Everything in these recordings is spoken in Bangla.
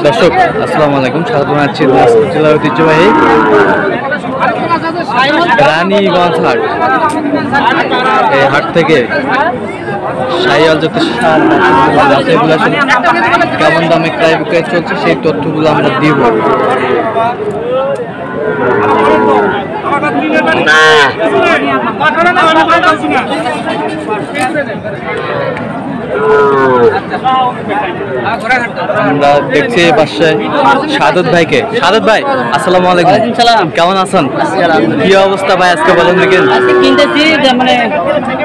দর্শক আসসালামু আলাইকুম, স্বাগত জানাচ্ছি দিনাজপুর জেলার ঐতিহ্যবাহী রানীগঞ্জ হাট। এই হাট থেকে শাহিওয়াল যত সার এগুলো কেমন দামে ক্রয় বিক্রয় চলছে সেই তথ্যগুলো আমরা দিব। আমরা দেখছি পাশে সাদত ভাইকে। সাদত ভাই আসসালামু আলাইকুম। কেমন আছেন? কি অবস্থা ভাই আজকে বলেন দেখেন। কিনতেছি মানে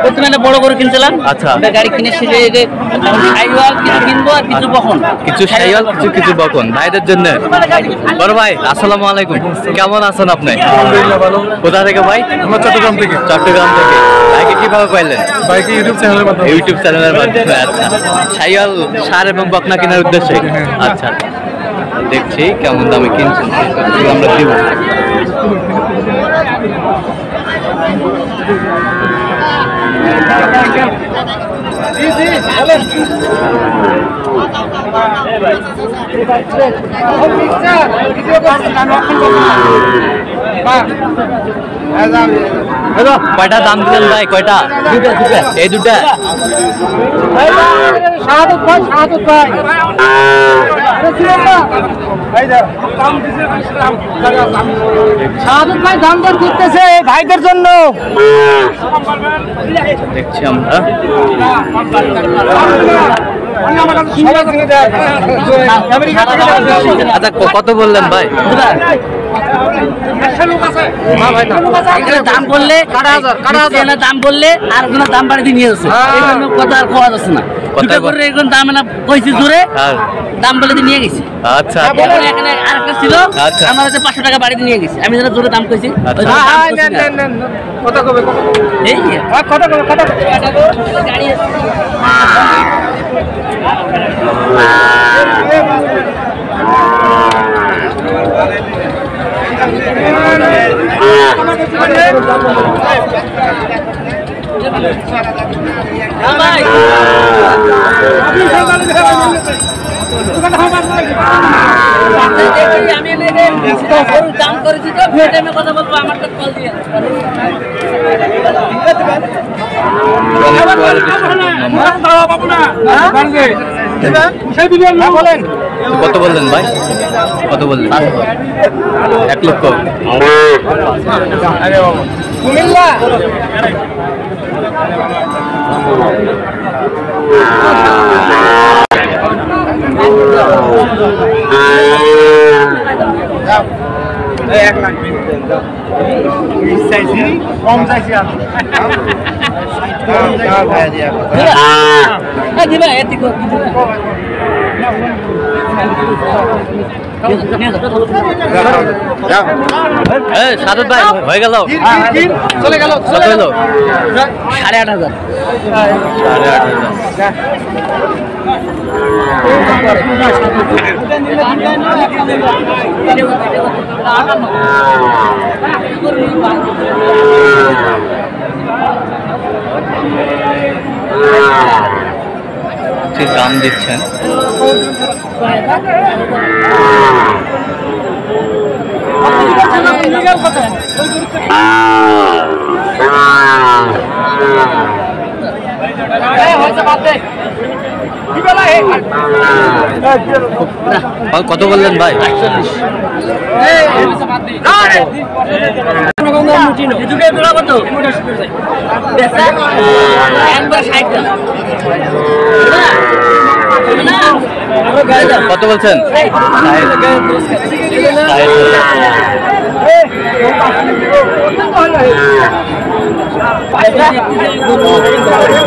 প্রথমে একটা বড় করে কিনছিলাম। আচ্ছা, গাড়ি কিনে শাহিওয়াল কিছু কিনবো আর কিছু বকন, কিছু শাহিওয়াল কিছু বকন ভাইদের জন্য। বড় ভাই আসসালামু আলাইকুম, কেমন আছেন আপনি? কোথা থেকে ভাই? আমরা চট্টগ্রাম থেকে। চট্টগ্রাম থেকে। ভাইকে কিভাবে পাইলেন? ভাইকে ইউটিউব চ্যানেলের মাধ্যমে। ইউটিউব চ্যানেলের মাধ্যমে। আচ্ছা, শাহিওয়াল সার এবং বকনা কেনার উদ্দেশ্যে। আচ্ছা, দেখছি কেমন দামে কিনছেন আমরা দিব। কয়টা দাম দিলেন ভাই? কয়টা? এই দুটা। দাম দর করতেছে ভাইদের জন্য। দেখছি আমরা আচ্ছা, কত বললেন ভাই? দাম বললে দাম বললে আর কোনো দাম বাড়িতে নিয়ে যাচ্ছে, কথা আর খাওয়া যাচ্ছে না। দাম কইছি জোরে দাম বলে নিয়ে গেছি। আচ্ছা, এখানে আরেকটা ছিল, আমার 500 টাকা বাড়িতে নিয়ে গেছি। আমি জোরে দাম কইছি। দাম করেছি তো কথা বলবো। আমার তো কল দিয়ে কত বললেন ভাই? কত বললেন? 1 লক্ষ। কম চাইছি আমি। সাদত ভাই হয়ে গেল, চলে গেল। 8,500। 8,500। ঠিক দাম দিচ্ছেন। কত বললেন ভাই? 41। কত বলছেন?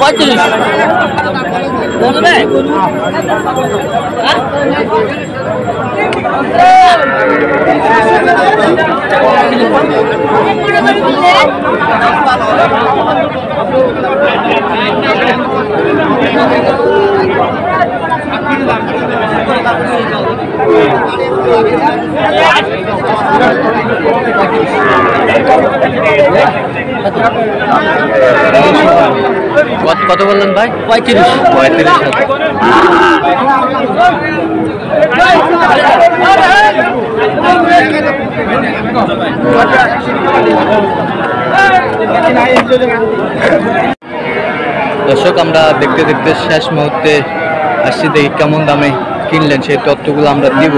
35 কত বললেন ভাই? 35। দর্শক, আমরা দেখতে দেখতে শেষ মুহূর্তে আসছি, দেখি কেমন দামে কিনলেন সেই তথ্যগুলো আমরা দিব।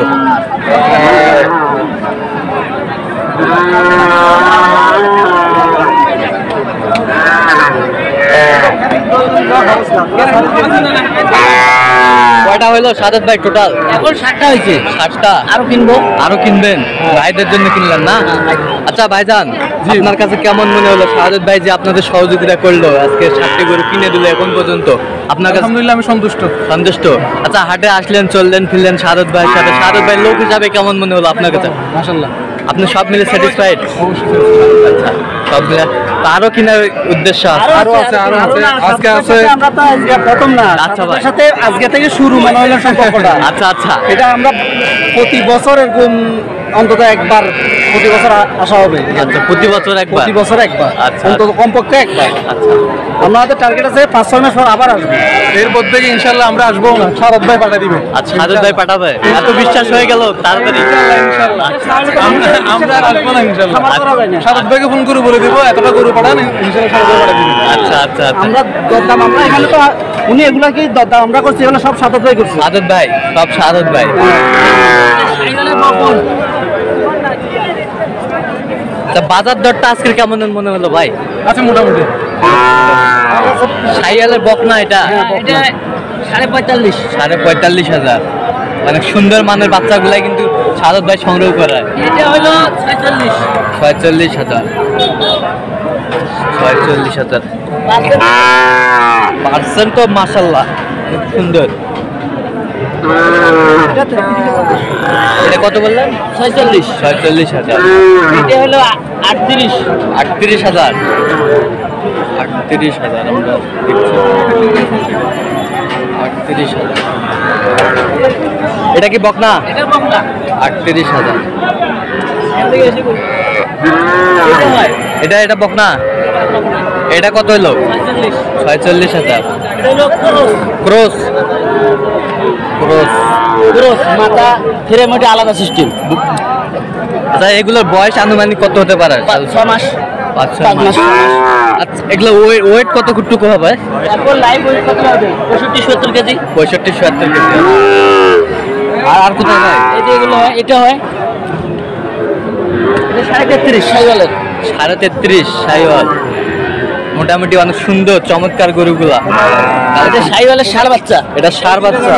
কয়টা হইলো সাদাত ভাই টোটাল? এখন 60টা হয়েছে। 60টা? আরো কিনবো। আরো কিনবেন? ভাইদের জন্য কিনলেন না? আচ্ছা ভাইজান, আপনার কাছে কেমন মনে হলো সাদাত ভাই যে আপনাদের সহযোগিতা করলো, আজকে 60টি গরু কিনে দিল এখন পর্যন্ত? আপনার কাছে আলহামদুলিল্লাহ আমি সন্তুষ্ট। সন্তুষ্ট? আচ্ছা, হাটে আসলেন, চললেন ফিরলেন সাদাত ভাইয়ের সাথে, সাদাত ভাই লোক হিসাবে কেমন মনে হলো আপনার কাছে? মাশাআল্লাহ, আপনি সব মিলে স্যাটিসফাইড? আচ্ছা, সব মিলে আরো কেনার উদ্দেশ্য আছে? আরো আছে। আজকে আছে, আমরা তো আজকে প্রথম না। আচ্ছা ভাই। আপনাদের সাথে আজকে থেকে শুরু মানে হলো সম্পর্কটা। আচ্ছা আচ্ছা, এটা আমরা প্রতি বছর এরকম অন্তত একবার প্রতি বছর আসা হবে। আচ্ছা, প্রতি বছর একবার? প্রতি বছর একবার, আচ্ছা। অন্তত কমপক্ষে একবার। আচ্ছা, আমাদের টার্গেট আছে 5-6 মাস পর আবার আসবে। এরপর থেকে ইনশাআল্লাহ আমরা আসবো না, সারদ ভাই পাঠিয়ে দিবে। আচ্ছা, সাদাত ভাই পাঠাবে? এত বিশ্বাস হয়ে গেল তাড়াতাড়ি? আমরা আর আসবো না ইনশাআল্লাহ। আমার করা হয় না। সারদ ভাইকে ফোন করে বলে দিব এতটা গরু পাঠান, ইনশাআল্লাহ সারদ ভাই পাঠিয়ে দিবে। আচ্ছা আচ্ছা আচ্ছা, আমরা দরদাম, আমরা এখানে তো উনি এগুলা কি দরদাম আমরা করছি, এগুলো সব 7 করছি। সাদাত ভাই, সব সাদাত ভাই। তা বাজার দরটা আজকের কেমন মনে হলো ভাই? আচ্ছা, মোটামুটি সাইয়ালের বকনা এটা? এটা 45.5। 45,000। অনেক সুন্দর মানের বাচ্চাগুলাই কিন্তু সাদাত ভাই সংগ্রহ করায়। এটা হলো 46। 46,000। 46,000 পার্সেন্ট তো মাশাআল্লাহ খুব সুন্দর। এটা কত বললেন? 46। 46,000। এটা হলো 38। 38,000। 38,000 আমরা দেখছি। 38,000। এটা কি বকনা? এটা বকনা। 38,000। এটা হয়। এটা বকনা? এটা কত হলো? 46,000। এটা হলো ক্রস? ক্রস মাথা ফ্রেম ওটা আলাদা সিস্টেম। আচ্ছা, এগুলোর বয়স আনুমানিক কত হতে পারে? 6 মাস। 5-6 মাস। আচ্ছা, এগুলো ওয়েট কতটুকু হবে? তারপর লাইভ ওয়েট কত হবে? 65-70 কেজি। 65-70 কেজি। আর কোথায় ভাই? এই যে এগুলো হয়, এটা হয় এটা 33.5 সাইওয়ালের। 33.5 সাইওয়াল। মোটামুটি অনেক সুন্দর চমৎকার গরুগুলা। এটা সাইওয়ালের ষাঁড় বাচ্চা। এটা ষাঁড় বাচ্চা।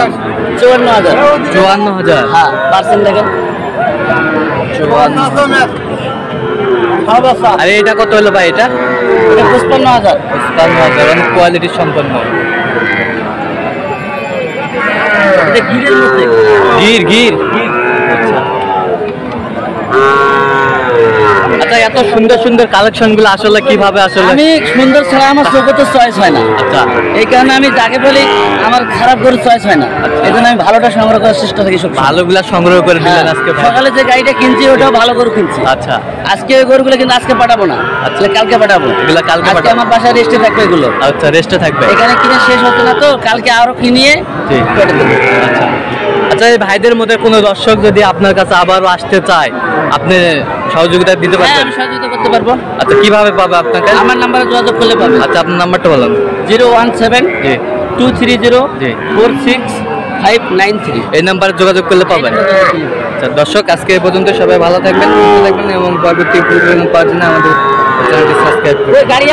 54,000। 54,000। হ্যাঁ, পার্সেন্ট দেখেন। 54,000। আরে এটা কত হলো ভাই? এটা 55,000। 55,000। অনেক কোয়ালিটি সম্পন্ন। এটা গিরের মধ্যে। গির। আচ্ছা, এত সুন্দর সুন্দর কালেকশন গুলো আসলে কিভাবে আসলে? আমি সুন্দর ছাড়া আমার চোখে তো চয়েস হয় না। আচ্ছা, এই কারণে আমি যাকে বলি আমার খারাপ করে চয়েস হয় না। এই জন্য আমি ভালোটা সংগ্রহ করার চেষ্টা থাকি সব। ভালোগুলা সংগ্রহ করে দিলেন আজকে ভাই। সকালে যে গাড়িটা কিনছি ওটাও ভালো করে কিনছি। আচ্ছা আজকে ওই গরুগুলো কিন্তু আজকে পাঠাবো না, আচ্ছা। কালকে পাঠাবো। এগুলা কালকে আজকে পাঠাবো। আমার বাসায় রেস্টে থাকবে এগুলো। আচ্ছা, রেস্টে থাকবে। এখানে কিনে শেষ হতো না তো, কালকে আরো কিনিয়ে জি। পেটে দেবো। আচ্ছা আচ্ছা, এই ভাইদের মধ্যে কোনো দর্শক যদি আপনার কাছে আবারও আসতে চায়, আপনি সহযোগিতা দিতে হ্যাঁ, পারবেন? আমি সহযোগিতা করতে পারবো। আচ্ছা, কিভাবে পাবে আপনাকে? আমার নাম্বারে যোগাযোগ করলে পাবে। আচ্ছা, আপনার নাম্বারটা বলেন। 017 জি 230 জি। 46593। এই নাম্বারে যোগাযোগ করলে পাবেন। আচ্ছা দর্শক, আজকে এই পর্যন্ত। সবাই ভালো থাকবেন, সুস্থ থাকবেন এবং পরবর্তী প্রতিবেদন পাওয়ার জন্য আমাদের চ্যানেলটি সাবস্ক্রাইব করুন। গাড়ি